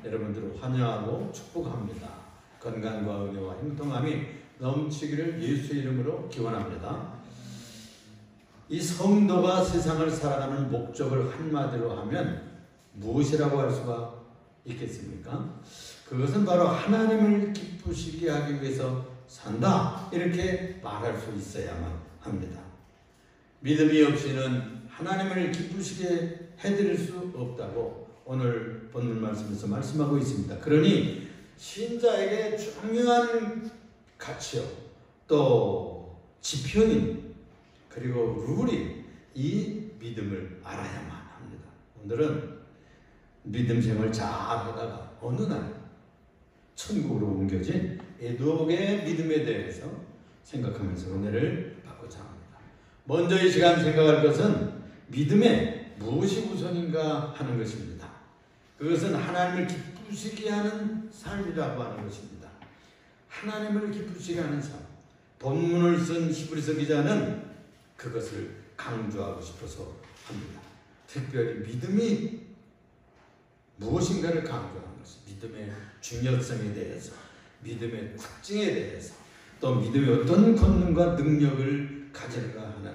여러분들을 환영하고 축복합니다. 건강과 은혜와 형통함이 넘치기를 예수의 이름으로 기원합니다. 이 성도가 세상을 살아가는 목적을 한마디로 하면 무엇이라고 할 수가 있겠습니까? 그것은 바로 하나님을 기쁘시게 하기 위해서 산다, 이렇게 말할 수 있어야만 합니다. 믿음이 없이는 하나님을 기쁘시게 해드릴 수 없다고 오늘 본문 말씀에서 말씀하고 있습니다. 그러니 신자에게 중요한 가치요, 또 지표인, 그리고 룰이 이 믿음을 알아야만 합니다. 오늘은 믿음 생활 잘 하다가 어느 날 천국으로 옮겨진 에녹의 믿음에 대해서 생각하면서 은혜를 받고자 합니다. 먼저 이 시간 생각할 것은 믿음에 무엇이 우선인가 하는 것입니다. 그것은 하나님을 기쁘시게 하는 삶이라고 하는 것입니다. 하나님을 기쁘시게 하는 삶. 본문을 쓴 히브리서 기자는 그것을 강조하고 싶어서 합니다. 특별히 믿음이 무엇인가를 강조하는 것입니다. 믿음의 중요성에 대해서, 믿음의 특징에 대해서, 또 믿음의 어떤 권능과 능력을 가지는가 하는 것,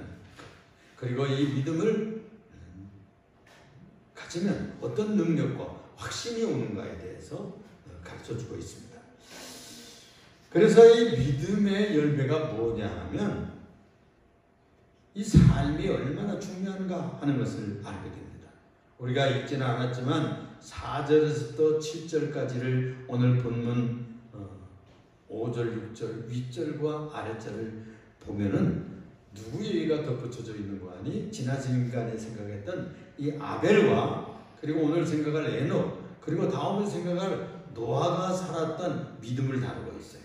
그리고 이 믿음을 가지면 어떤 능력과 확신이 오는가에 대해서 가르쳐주고 있습니다. 그래서 이 믿음의 열매가 뭐냐 하면 이 삶이 얼마나 중요한가 하는 것을 알게 됩니다. 우리가 읽지는 않았지만 4절에서부터 7절까지를 오늘 본문 5절, 6절, 윗절과 아랫절을 보면은 누구 얘기가 덧붙여져 있는 거 아니? 지난 시간에 생각했던 이 아벨과, 그리고 오늘 생각할 에녹, 그리고 다음에 생각할 노아가 살았던 믿음을 다루고 있어요.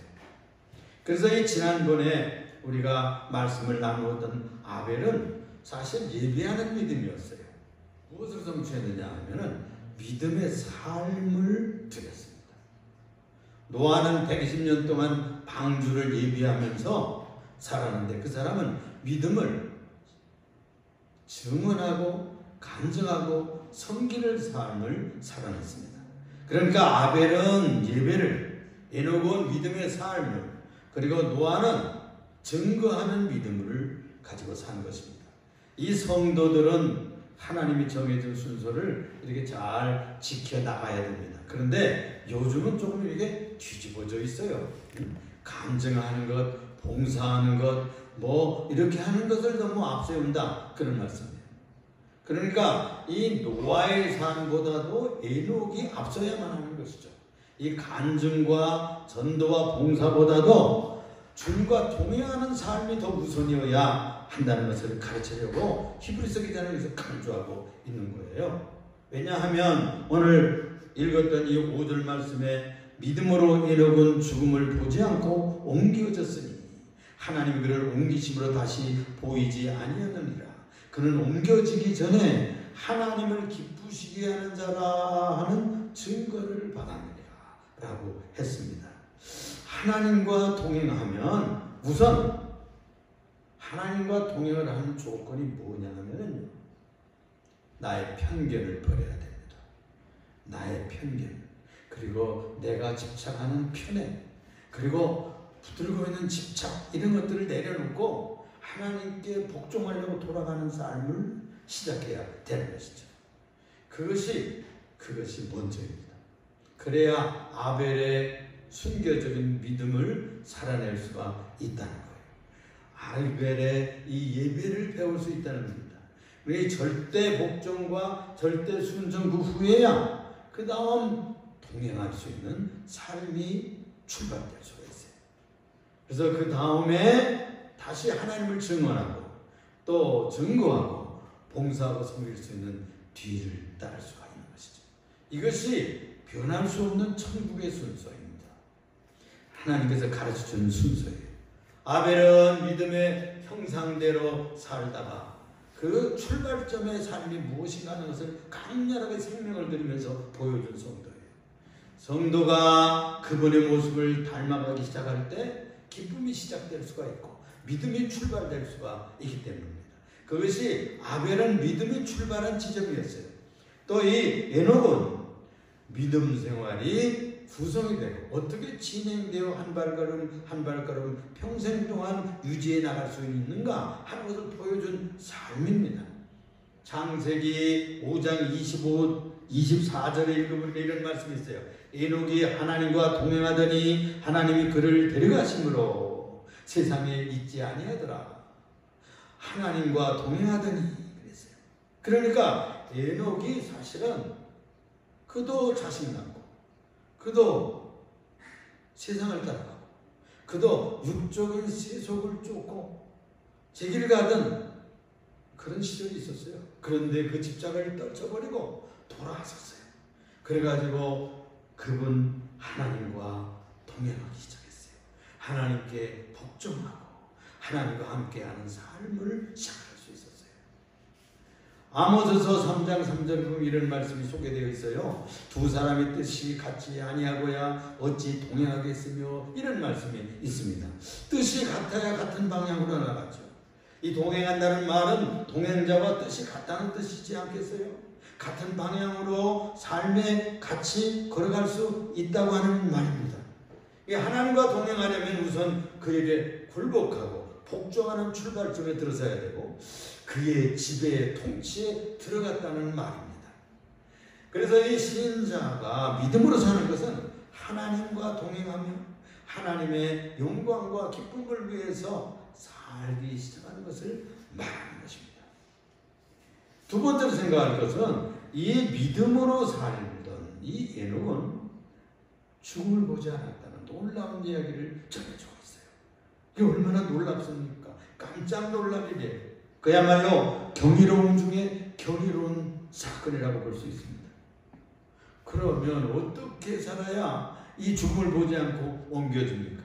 그래서 이 지난번에 우리가 말씀을 나누었던 아벨은 사실 예배하는 믿음이었어요. 무엇을 성취했느냐 하면은 믿음의 삶을 드렸습니다. 노아는 120년 동안 방주를 예비하면서 살았는데 그 사람은 믿음을 증언하고 간증하고 섬기는 삶을 살아냈습니다. 그러니까 아벨은 예배를, 에녹은 믿음의 삶을, 그리고 노아는 증거하는 믿음을 가지고 산 것입니다. 이 성도들은 하나님이 정해준 순서를 이렇게 잘 지켜나가야 됩니다. 그런데 요즘은 조금 이게 뒤집어져 있어요. 간증하는 것, 봉사하는 것, 뭐 이렇게 하는 것을 너무 앞세운다, 그런 말씀이에요. 그러니까 이 노아의 삶보다도 에녹이 앞서야만 하는 것이죠. 이 간증과 전도와 봉사보다도 주님과 동행하는 삶이 더 우선이어야 한다는 것을 가르치려고 히브리서 기자는 여기서 강조하고 있는 거예요. 왜냐하면 오늘 읽었던 이 5절 말씀에 믿음으로 에녹은 죽음을 보지 않고 옮겨졌으니 하나님이 그를 옮기심으로 다시 보이지 아니하느니라. 그는 옮겨지기 전에 하나님을 기쁘시게 하는 자라 하는 증거를 받았느니라 라고 했습니다. 하나님과 동행하면 우선 하나님과 동행을 하는 조건이 뭐냐 하면요, 나의 편견을 버려야 됩니다. 나의 편견, 그리고 내가 집착하는 편애, 그리고 붙들고 있는 집착, 이런 것들을 내려놓고 하나님께 복종하려고 돌아가는 삶을 시작해야 되는 것이죠. 그것이 먼저입니다. 그래야 아벨의 순교적인 믿음을 살아낼 수가 있다는 거예요. 아벨의 이 예배를 배울 수 있다는 겁니다. 우리 절대 복종과 절대 순종 그 후에야 그 다음 동행할 수 있는 삶이 출발될 수가 있어요. 그래서 그 다음에 다시 하나님을 증언하고 또 증거하고 봉사하고 섬길 수 있는 뒤를 따를 수가 있는 것이죠. 이것이 변할 수 없는 천국의 순서입니다. 하나님께서 가르쳐주는 순서예요. 아벨은 믿음의 형상대로 살다가 그 출발점의 삶이 무엇인가 하는 것을 강렬하게 생명을 들이면서 보여준 성도예요. 성도가 그분의 모습을 닮아가기 시작할 때 기쁨이 시작될 수가 있고 믿음이 출발될 수가 있기 때문입니다. 그것이 아벨은 믿음이 출발한 지점이었어요. 또 이 에녹은 믿음 생활이 구성이 되고 어떻게 진행되어 한 발걸음 한 발걸음 평생 동안 유지해 나갈 수 있는가 하는 것을 보여준 삶입니다. 창세기 5장 24절에 읽어보니까 이런 말씀이 있어요. 에녹이 하나님과 동행하더니 하나님이 그를 데려가심으로 세상에 있지 아니하더라. 하나님과 동행하더니 그랬어요. 그러니까 에녹이 사실은 그도 자신감고 그도 세상을 따라가고 그도 육적인 세속을 쫓고 제 길 가던 그런 시절이 있었어요. 그런데 그 집착을 떨쳐버리고 돌아왔었어요. 그래가지고 그분 하나님과 동행하기 시작했어요. 하나님께 복종하고 하나님과 함께하는 삶을 시작할 수 있었어요. 아모스서 3장 3절에 보면 이런 말씀이 소개되어 있어요. 두 사람의 뜻이 같지 아니하고야 어찌 동행하겠으며 이런 말씀이 있습니다. 뜻이 같아야 같은 방향으로 나가죠. 이 동행한다는 말은 동행자와 뜻이 같다는 뜻이지 않겠어요? 같은 방향으로 삶에 같이 걸어갈 수 있다고 하는 말입니다. 하나님과 동행하려면 우선 그에게 굴복하고 복종하는 출발점에 들어서야 되고 그의 지배 통치에 들어갔다는 말입니다. 그래서 이 신자가 믿음으로 사는 것은 하나님과 동행하며 하나님의 영광과 기쁨을 위해서 살기 시작하는 것을 말하는 것입니다. 두 번째로 생각할 것은 이 믿음으로 살던 이 에녹은 죽음을 보지 않았다는 놀라운 이야기를 전해주고 있어요. 이게 얼마나 놀랍습니까? 깜짝 놀랄 일이에요. 그야말로 경이로움 중에 경이로운 사건이라고 볼 수 있습니다. 그러면 어떻게 살아야 이 죽음을 보지 않고 옮겨집니까?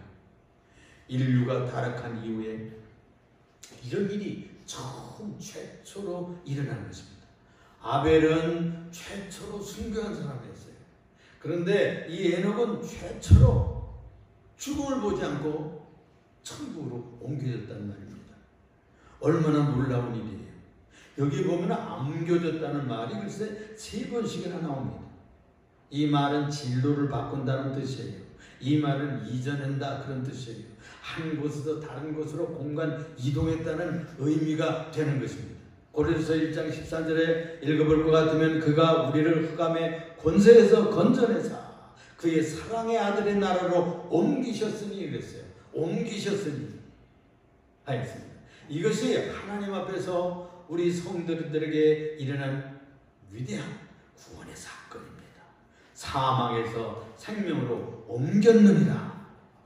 인류가 타락한 이후에 이런 일이 처음 최초로 일어난 것입니다. 아벨은 최초로 순교한 사람이었어요. 그런데 이 에녹은 최초로 죽음을 보지 않고 천국으로 옮겨졌다는 말입니다. 얼마나 놀라운 일이에요. 여기 보면 안겨졌다는 말이 글쎄 3번씩이나 나옵니다. 이 말은 진로를 바꾼다는 뜻이에요. 이 말은 이전한다 그런 뜻이에요. 한 곳에서 다른 곳으로 공간 이동했다는 의미가 되는 것입니다. 고린도서 1장 13절에 읽어볼 것 같으면 그가 우리를 흑암의 권세에서 건져내사 그의 사랑의 아들의 나라로 옮기셨으니 그랬어요. 옮기셨으니 하였습니다. 이것이 하나님 앞에서 우리 성도들에게 일어난 위대한 구원의 사건입니다. 사망에서 생명으로 옮겼느니라.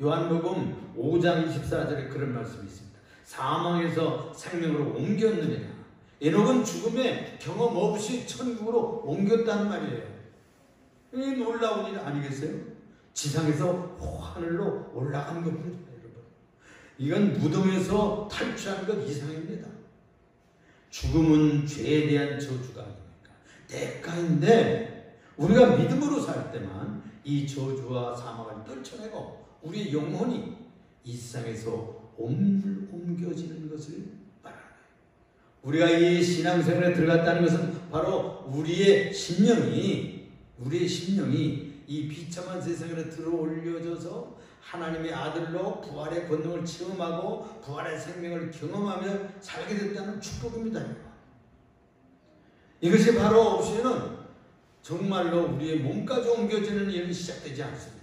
요한복음 5장 24절에 그런 말씀이 있습니다. 사망에서 생명으로 옮겼느니라. 에녹은 죽음의 경험 없이 천국으로 옮겼다는 말이에요. 이 놀라운 일 아니겠어요? 지상에서 하늘로 올라간 겁니다, 여러분. 이건 무덤에서 탈출한 것 이상입니다. 죽음은 죄에 대한 저주가 아닙니까? 대가인데 우리가 믿음으로 살 때만 이 저주와 사망을 떨쳐내고 우리의 영혼이 이 세상에서 옮겨지는 것을 말하는 거예요. 우리가 이 신앙생활에 들어갔다는 것은 바로 우리의 심령이 이 비참한 세상에 들어올려져서 하나님의 아들로 부활의 권능을 체험하고 부활의 생명을 경험하며 살게 됐다는 축복입니다. 이것이 바로 없이는 정말로 우리의 몸까지 옮겨지는 일은 시작되지 않습니다.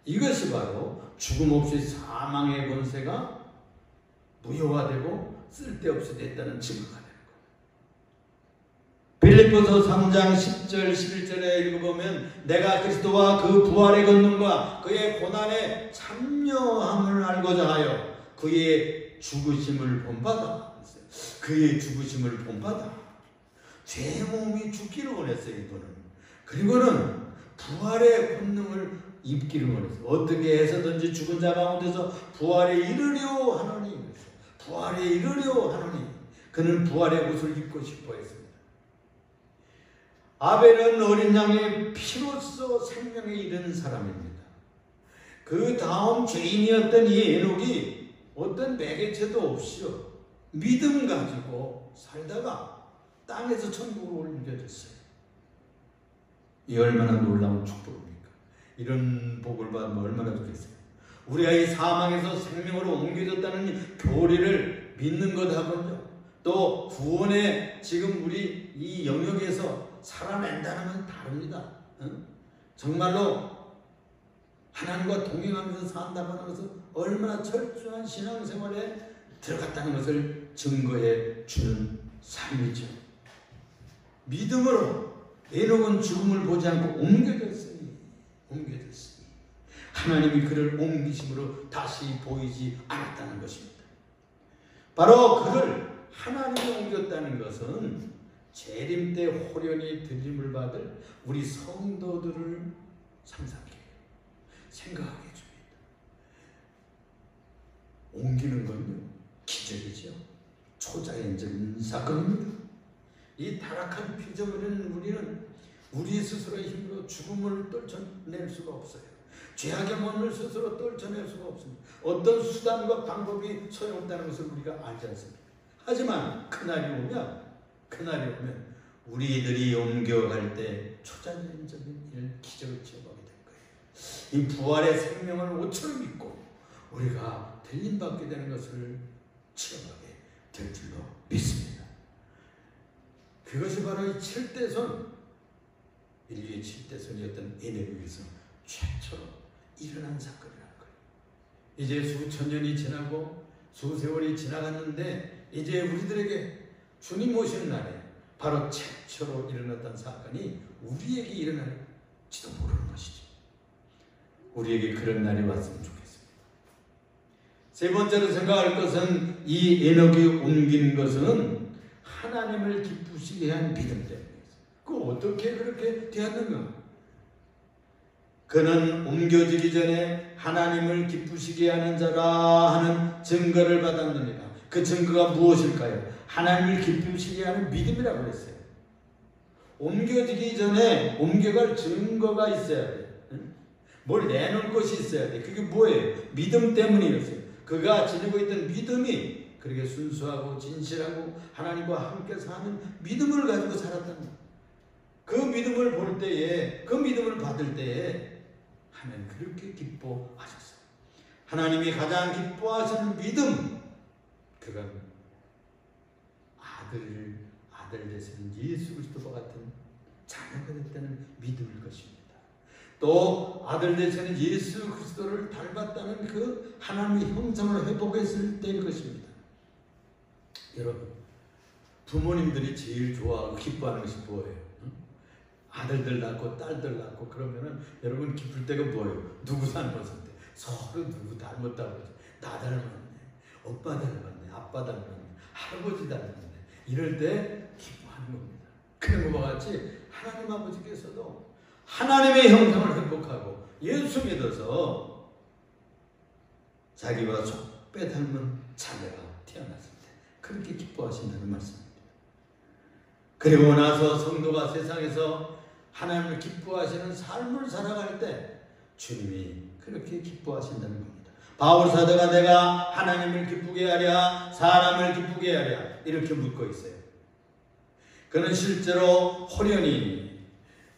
이것이 바로 죽음 없이 사망의 권세가 무효화되고 쓸데없이 됐다는 증거가 되는 거예요. 빌립보서 3장 10절 11절에 읽어보면 내가 그리스도와 그 부활의 권능과 그의 고난에 참여함을 알고자 하여 그의 죽으심을 본받아. 그의 죽으심을 본받아. 제 몸이 죽기를 원했어요. 이분은. 그리고는 부활의 권능을 입기를 원했어요. 어떻게 해서든지 죽은 자 가운데서 부활에 이르려 하노니. 부활에 이르려 하노니. 그는 부활의 옷을 입고 싶어 했습니다. 아벨은 어린 양의 피로써 생명에 이르는 사람입니다. 그 다음 죄인이었던 이 에녹이 어떤 매개체도 없이요 믿음 가지고 살다가 땅에서 천국으로 옮겨졌어요. 이 얼마나 놀라운 축복입니까? 이런 복을 받으면 얼마나 좋겠어요. 우리가 이 사망에서 생명으로 옮겨졌다는 이 교리를 믿는 것하고요, 또 구원의 지금 우리 이 영역에서 살아낸다는 건 다릅니다. 정말로 하나님과 동행하면서 산다고 하는 것은 얼마나 철저한 신앙생활에 들어갔다는 것을 증거해 주는 삶이죠. 믿음으로 에녹은 죽음을 보지 않고 옮겨졌으니 하나님이 그를 옮기심으로 다시 보이지 않았다는 것입니다. 바로 그를 하나님이 옮겼다는 것은 재림 때 호련히 들림을 받을 우리 성도들을 상상하게 해요. 생각하게 해줍니다. 옮기는 건요, 기적이죠. 초자연적인 사건입니다. 이 타락한 피조물인 우리는 우리 스스로의 힘으로 죽음을 떨쳐낼 수가 없어요. 죄악의 몸을 스스로 떨쳐낼 수가 없습니다. 어떤 수단과 방법이 소용없다는 것을 우리가 알지 않습니까? 하지만 그날이 오면 우리들이 옮겨갈 때 초자연적인 일, 기적을 체험하게 될 거예요. 이 부활의 생명을 오처럼 믿고 우리가 들림받게 되는 것을 체험하게 될 줄로 믿습니다. 그것이 바로 이 7대손, 인류의 7대손이었던 에녹에 의해서 최초로 일어난 사건이라는 거예요. 이제 수천 년이 지나고 수세월이 지나갔는데 이제 우리들에게 주님 오시는 날에 바로 최초로 일어났던 사건이 우리에게 일어날지도 모르는 것이죠. 우리에게 그런 날이 왔으면 좋겠습니다. 세 번째로 생각할 것은 이 에녹이 옮긴 것은 하나님을 기쁘시게 한 믿음 때문이었어요. 그 어떻게 그렇게 되었는가? 그는 옮겨지기 전에 하나님을 기쁘시게 하는 자라 하는 증거를 받았느니라. 그 증거가 무엇일까요? 하나님을 기쁘시게 하는 믿음이라고 그랬어요. 옮겨지기 전에 옮겨갈 증거가 있어야 돼. 뭘 내놓을 것이 있어야 돼. 그게 뭐예요? 믿음 때문이었어요. 그가 지니고 있던 믿음이 그렇게 순수하고 진실하고 하나님과 함께 사는 믿음을 가지고 살았다는 거예요. 그 믿음을 볼 때에, 그 믿음을 받을 때에 하나님 그렇게 기뻐하셨어요. 하나님이 가장 기뻐하시는 믿음, 그건 아들 되시는 예수 그리스도와 같은 자녀가 됐다는 믿음일 것입니다. 또 아들 되시는 예수 그리스도를 닮았다는 그 하나님의 형상을 회복했을 때일 것입니다. 여러분, 부모님들이 제일 좋아하고 기뻐하는 것이 뭐예요? 아들들 낳고 딸들 낳고 그러면은 여러분 기쁠 때가 뭐예요? 누구 닮았을 때? 서로 누구 닮았다고 그러죠. 나 닮았네, 오빠 닮았네, 아빠 닮았네, 할아버지 닮았네. 이럴 때 기뻐하는 겁니다. 그런 것과 같이 하나님 아버지께서도 하나님의 형상을 회복하고 예수 믿어서 자기와 속배 닮은 자녀가 태어났을 때 그렇게 기뻐하신다는 말씀입니다. 그리고 나서 성도가 세상에서 하나님을 기뻐하시는 삶을 살아갈 때 주님이 그렇게 기뻐하신다는 겁니다. 바울 사도가 내가 하나님을 기쁘게 하랴 사람을 기쁘게 하랴 이렇게 묻고 있어요. 그는 실제로 호련히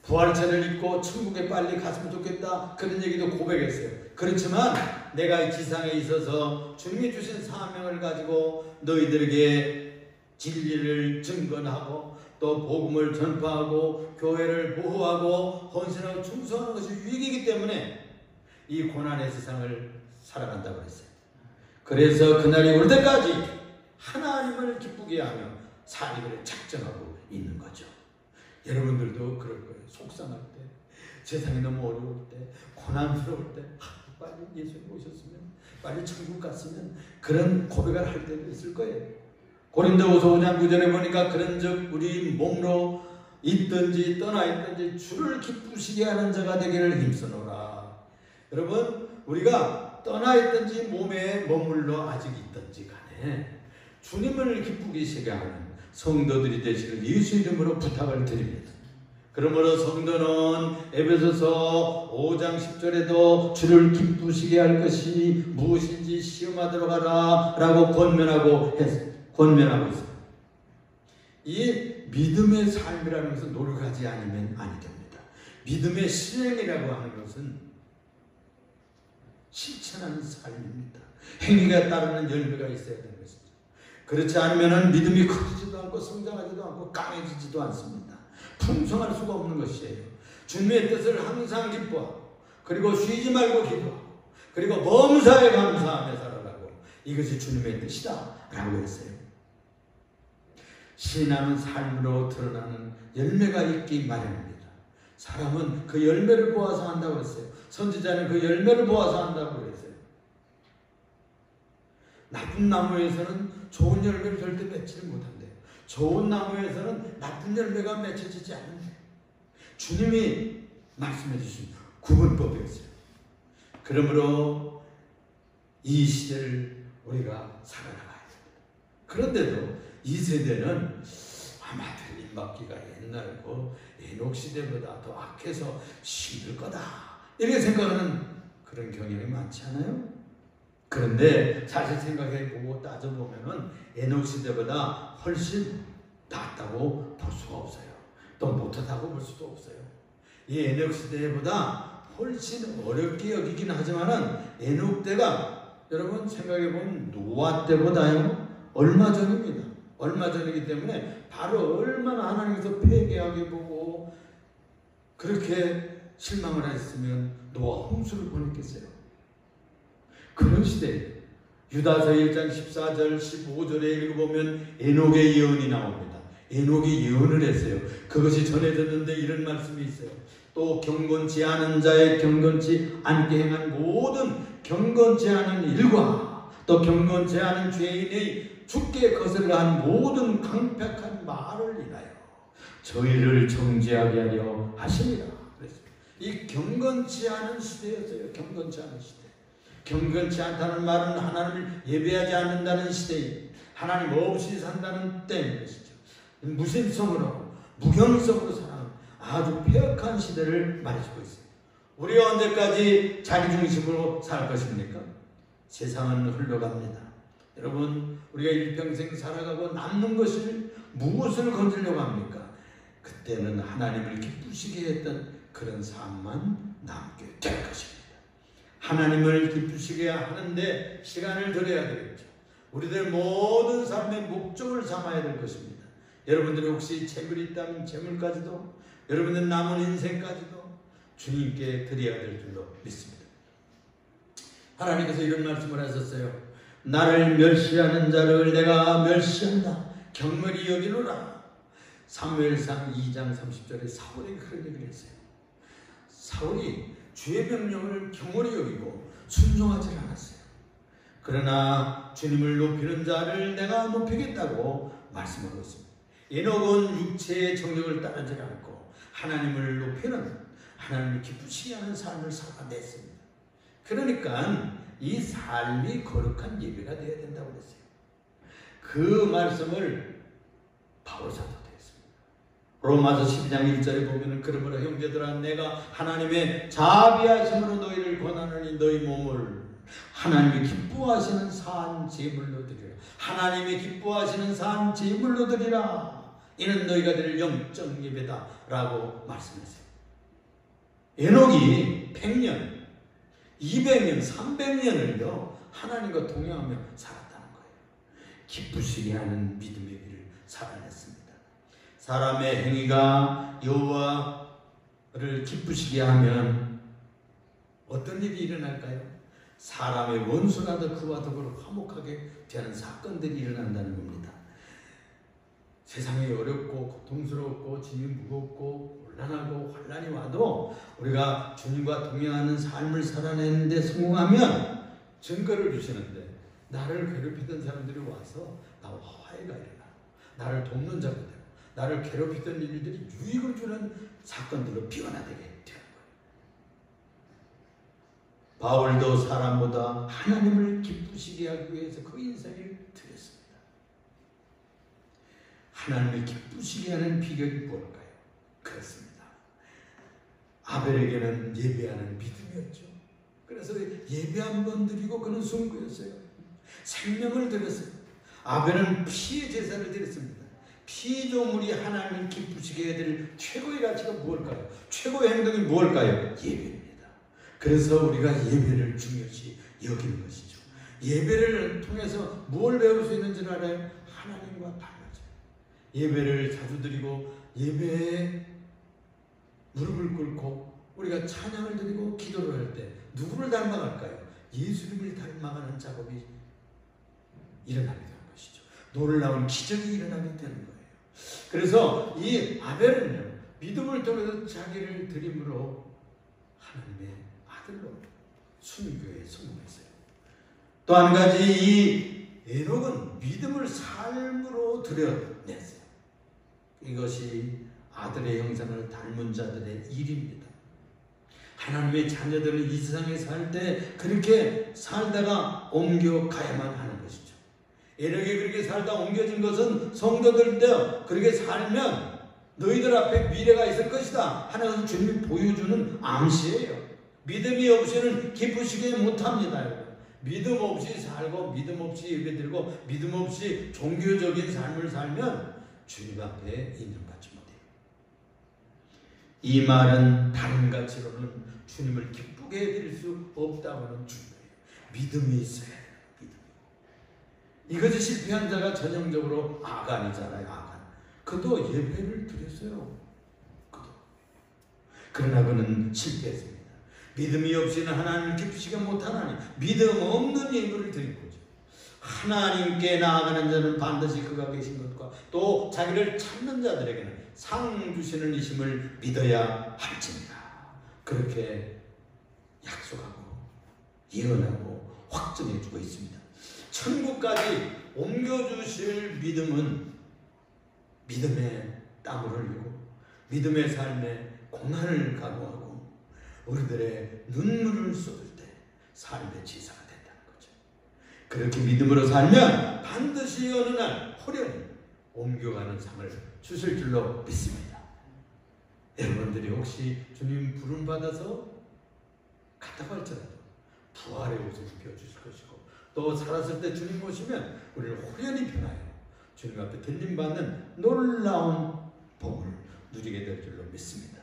부활체를 입고 천국에 빨리 갔으면 좋겠다 그런 얘기도 고백했어요. 그렇지만 내가 이 지상에 있어서 주님이 주신 사명을 가지고 너희들에게 진리를 증거하고 또 복음을 전파하고 교회를 보호하고 헌신하고 충성하는 것이 유익이기 때문에 이 고난의 세상을 살아간다고 했어요. 그래서 그날이 올 때까지 하나님을 기쁘게 하며 살기를 작정하고 있는 거죠. 여러분들도 그럴 거예요. 속상할 때, 세상이 너무 어려울 때, 고난스러울 때 빨리 예수님 오셨으면, 빨리 천국 갔으면 그런 고백을 할 때도 있을 거예요. 고린도후서 5장 9절에 보니까 그런즉 우리 몸으로 있든지 떠나 있든지 주를 기쁘시게 하는 자가 되기를 힘쓰노라. 여러분, 우리가 떠나 있든지 몸에 머물러 아직 있든지 간에 주님을 기쁘게 시게 하는 성도들이 되시길 예수 이름으로 부탁을 드립니다. 그러므로 성도는 에베소서 5장 10절에도 주를 기쁘시게 할 것이 무엇인지 시험하도록 하라 라고 권면하고 있어요. 이 믿음의 삶이라는 것은 노력하지 않으면 아니 됩니다. 믿음의 실행이라고 하는 것은 실천하는 삶입니다. 행위가 따르는 열매가 있어야 되는 것이죠. 그렇지 않으면 믿음이 커지지도 않고 성장하지도 않고 강해지지도 않습니다. 풍성할 수가 없는 것이에요. 주님의 뜻을 항상 기뻐하고, 그리고 쉬지 말고 기도하고, 그리고 범사에 감사하며 살아가고, 이것이 주님의 뜻이다 라고 했어요. 신앙은 삶으로 드러나는 열매가 있기 마련입니다. 사람은 그 열매를 보아서 한다고 했어요. 선지자는 그 열매를 보아서 한다고 했어요. 나쁜 나무에서는 좋은 열매를 절대 맺지를 못한대요. 좋은 나무에서는 나쁜 열매가 맺혀지지 않는데요. 주님이 말씀해 주신 구분법이었어요. 그러므로 이 시대를 우리가 살아나가야 됩니다. 그런데도 이 세대는 아마 들림 받기가 옛날고 에녹 시대보다 더 악해서 힘들 거다 이렇게 생각하는 그런 경향이 많지 않아요? 그런데 사실 생각해보고 따져보면은 에녹 시대보다 훨씬 낫다고 볼 수가 없어요. 또 못하다고 볼 수도 없어요. 이 에녹 시대보다 훨씬 어렵게 여기긴 하지만은 에녹 때가 여러분 생각해보면 노아 때보다요 얼마 전입니다. 얼마 전이기 때문에 바로 얼마나 하나님께서 폐괴하게 보고 그렇게 실망을 했으면 노아 홍수를 보냈겠어요. 그런 시대에 유다서 1장 14절 15절에 읽어보면 에녹의 예언이 나옵니다. 에녹이 예언을 했어요. 그것이 전해졌는데 이런 말씀이 있어요. 또 경건치 않은 자의 경건치 않게 행한 모든 경건치 않은 일과 또 경건치 않은 죄인의 죽게 거슬러한 모든 강팍한 말을 인하여 저희를 정죄하게 하려 하시니라. 이 경건치 않은 시대였어요. 경건치 않은 시대. 경건치 않다는 말은 하나님을 예배하지 않는다는 시대에 하나님 없이 산다는 때인 것이죠. 무신성으로 무경성으로 사는 아주 폐역한 시대를 말해주고 있습니다. 우리가 언제까지 자기중심으로 살 것입니까? 세상은 흘러갑니다. 여러분 우리가 일평생 살아가고 남는 것을 무엇을 건지려고 합니까? 그때는 하나님을 기쁘시게 했던 그런 삶만 남게 될 것입니다. 하나님을 기쁘시게 하는데 시간을 들여야 되겠죠. 우리들 모든 삶의 목적을 삼아야 될 것입니다. 여러분들이 혹시 재물이 있다면 재물까지도 여러분들 남은 인생까지도 주님께 드려야 될 줄로 믿습니다. 하나님께서 이런 말씀을 하셨어요. 나를 멸시하는 자를 내가 멸시한다. 경멸히 여기노라. 사무엘상 2장 30절에 사울이 그런 얘기를 했어요. 사울이 주의 명령을 경홀히 여기고 순종하지 않았어요. 그러나 주님을 높이는 자를 내가 높이겠다고 말씀하고 있습니다. 에녹은 육체의 정욕을 따르지 않고 하나님을 높이는 하나님을 기쁘시게 하는 삶을 살아냈습니다. 그러니까 이 삶이 거룩한 예배가 되어야 된다고 했어요. 그 말씀을 바울사도도 했습니다. 로마서 12장 1절에 보면 그러므로 형제들아 내가 하나님의 자비하심으로 너희를 권하노니 너희 몸을 하나님이 기뻐하시는 산 제물로 드리라. 하나님이 기뻐하시는 산 제물로 드리라. 이는 너희가 드릴 영적 예배다 라고 말씀했어요. 에녹이 100년 200년, 300년을요 하나님과 동행하며 살았다는 거예요. 기쁘시게 하는 믿음의 길을 살아냈습니다. 사람의 행위가 여호와를 기쁘시게 하면 어떤 일이 일어날까요? 사람의 원수라도 그와 더불어 화목하게 되는 사건들이 일어난다는 겁니다. 세상이 어렵고 고통스럽고 짐이 무겁고 곤란하고 환란이 와도 우리가 주님과 동행하는 삶을 살아내는데 성공하면 증거를 주시는데 나를 괴롭히던 사람들이 와서 나와 화해가 일어나 나를 돕는 자가 되고 나를 괴롭히던 일들이 유익을 주는 사건들로 변화되게 되는 거예요. 바울도 사람보다 하나님을 기쁘시게 하기 위해서 그 인생을 드렸습니다. 하나님을 기쁘시게 하는 비결이 뭘까요? 그렇습니다. 아벨에게는 예배하는 믿음이었죠. 그래서 예배 한 번 드리고 그는 순구였어요. 생명을 드렸어요. 아벨은 피의 제사를 드렸습니다. 피조물이 하나님을 기쁘시게 해드릴 최고의 가치가 무엇일까요? 최고의 행동이 무엇일까요? 예배입니다. 그래서 우리가 예배를 중요시 여기는 것이죠. 예배를 통해서 무엇을 배울 수 있는지를 알아요? 하나님과 닮아져요. 예배를 자주 드리고 예배에 무릎을 꿇고 우리가 찬양을 드리고 기도를 할 때 누구를 닮아갈까요? 예수님을 닮아가는 작업이 일어나게 되는 것이죠. 놀라운 기적이 일어나게 되는 거예요. 그래서 이 아벨은요, 믿음을 통해서 자기를 드림으로 하나님의 아들로 순교에 성공했어요. 또 한 가지 이 에녹은 믿음을 삶으로 드러냈어요. 이것이 아들의 형상을 닮은 자들의 일입니다. 하나님의 자녀들은 이 세상에 살 때 그렇게 살다가 옮겨가야만 하는 것이죠. 에녹이 그렇게 살다 옮겨진 것은 성도들도 그렇게 살면 너희들 앞에 미래가 있을 것이다 하는 것을 주님이 보여주는 암시예요. 믿음이 없이는 기쁘시게 못합니다. 여러분. 믿음 없이 살고 믿음 없이 예배드리고 믿음 없이 종교적인 삶을 살면 주님 앞에 인정받지 못해요. 이 말은 다른 가치로는 주님을 기쁘게 해드릴 수 없다고는 중요해요. 믿음이 있어야 해요. 이것이 실패한 자가 전형적으로 아간이잖아요. 아간. 그도 예배를 드렸어요. 그도. 그러나 그는 실패했습니다. 믿음이 없이는 하나님을 기쁘시게 못하나니 믿음 없는 예물을 드린 거죠. 하나님께 나아가는 자는 반드시 그가 계신 것과 또 자기를 찾는 자들에게는 상 주시는 이심을 믿어야 할지니라. 그렇게 약속하고 예언하고 확정해주고 있습니다. 천국까지 옮겨주실 믿음은 믿음의 땀을 흘리고 믿음의 삶에 고난을 각오하고 우리들의 눈물을 쏟을 때 삶의 지사가 된다는 거죠. 그렇게 믿음으로 살면 반드시 어느 날 호련히 옮겨가는 상을 주실 줄로 믿습니다. 여러분들이 혹시 주님 부름 받아서 갔다고 할지라도 부활의 옷을 입혀주실 것이고 또 살았을 때 주님 오시면 우리를 호련히 변하여 주님 앞에 들림받는 놀라운 복을 누리게 될 줄로 믿습니다.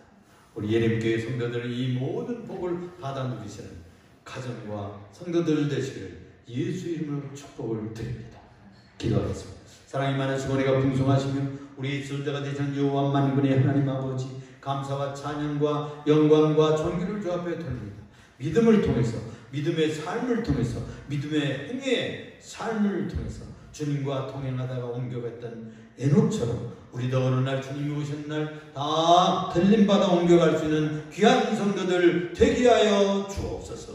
우리 예림교회 성도들은 이 모든 복을 받아 누리시는 가정과 성도들 되시기를 예수 이름으로 축복을 드립니다. 기도하겠습니다. 사랑이 많으시고 은혜가 풍성하시며 우리 존재가 되신 여호와 만군의 하나님 아버지, 감사와 찬양과 영광과 존귀를 주 앞에 돌립니다. 믿음을 통해서, 믿음의 삶을 통해서, 믿음의 행위의 삶을 통해서 주님과 동행하다가 옮겨갔던 에녹처럼 우리도 어느 날 주님이 오신 날 다 들림받아 옮겨갈 수 있는 귀한 성도들 되게 하여 주옵소서.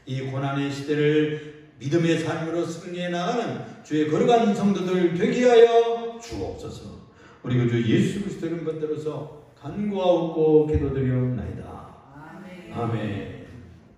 이 고난의 시대를 믿음의 삶으로 승리해 나가는 주의 거룩한 성도들 되게 하여 주옵소서. 우리 주 예수 그리스도 이름 받들어서 간구하옵고 기도드리옵나이다. 아멘. 아멘.